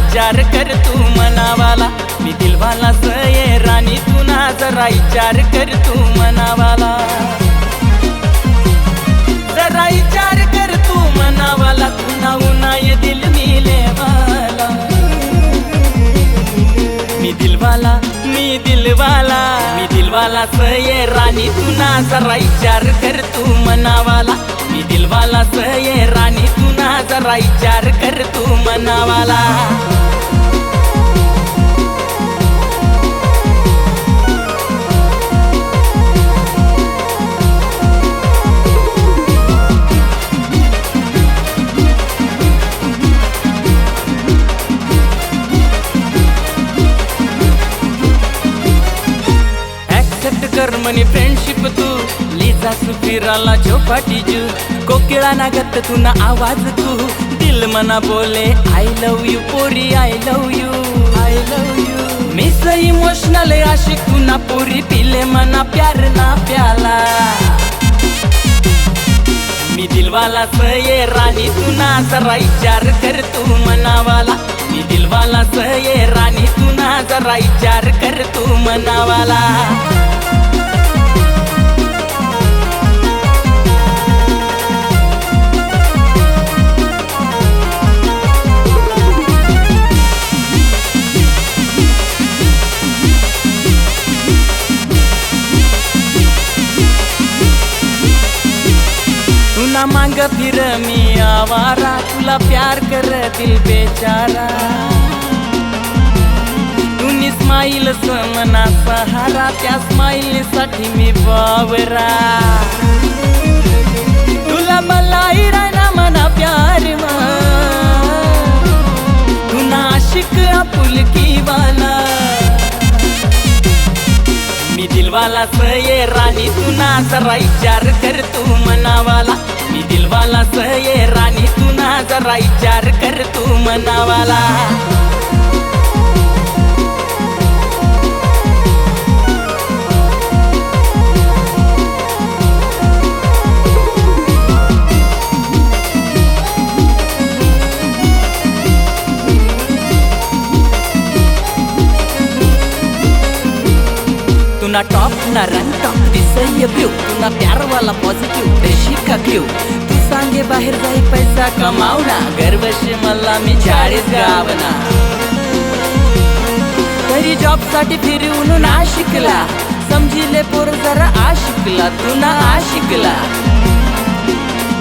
विचार कर तू मनावाला, मी दिलवाला ये राणी तू ना जरा विचार कर तू मनावाला, जरा विचार कर तू मनावाला, तू ना उना ये दिल मिले वाला, मी दिलवाला मी दिलवाला मी दिलवाला ये राणी तू ना जरा विचार कर तू मनावाला, मी दिलवाला ये राणी तू ना जरा विचार कर तू मनावाला। कर मनी फ्रेंडशिप तू लिजा सुफिराला चौपाटी जू कोकिळा नागत तू ना आवाज तू दिल मना बोले आई लव यू पोरी I love you I love you, मी सो इमोशनल आशिक तू ना पोरी पिले मना प्यार ना प्याला, मी दिलवाला ये राणी तू ना जरा विचार कर तू मनावाला, मी दिलवाला ये राणी तू ना जरा विचार कर तू मनावाला। ना मांग फिर मी आवारा, तुला प्यार कर दिल बेचारा, तूनी स्माइल समना सहारा, त्या स्माइल साठी मी बावरा, तुला मला रायना मना प्यार मा, तू ना आशिक आपुलकी वाला, मी दिलवाला ये राणी तू ना जरा विचार कर तू मनावाला, मी दिलवाला ये राणी तू ना जरा विचार कर तू मनावाला। तू ना टॉप ना रन टॉप दिसय ब्ल्यू, तू ना प्यार वाला पॉझिटिव्ह देशी का क्यू, तू सांगे बाहेर जाई पैसा कमावना, गर्वशी मला मी 40 गावना, तरी जॉब साठी फिरून ना शिकला, समजिले पोर जरा आशिकला, तू ना आशिकला,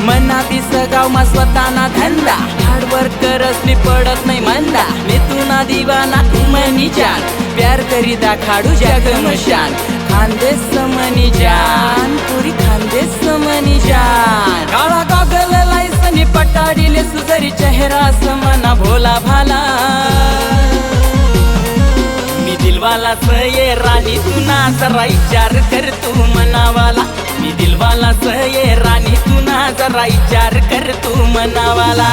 मना दिस गाव मा स्वतःना धंदा, हार्डवर्क करस मी पडत नाही मंदा, मी तू ना दिवाना तू मनी जान, प्यार करी दाखाडू जग मशान, खानदेश समनी जान पुरी खानदेश समनी जान, काळा गॉगल लायसनी पटाडीले सुजरी चेहरा समना भोला भाला, मी दिलवाला ये राणी तू ना जरा विचार कर तू मनावाला, मी दिलवाला ये राणी तू ना जरा विचार कर तू मनावाला।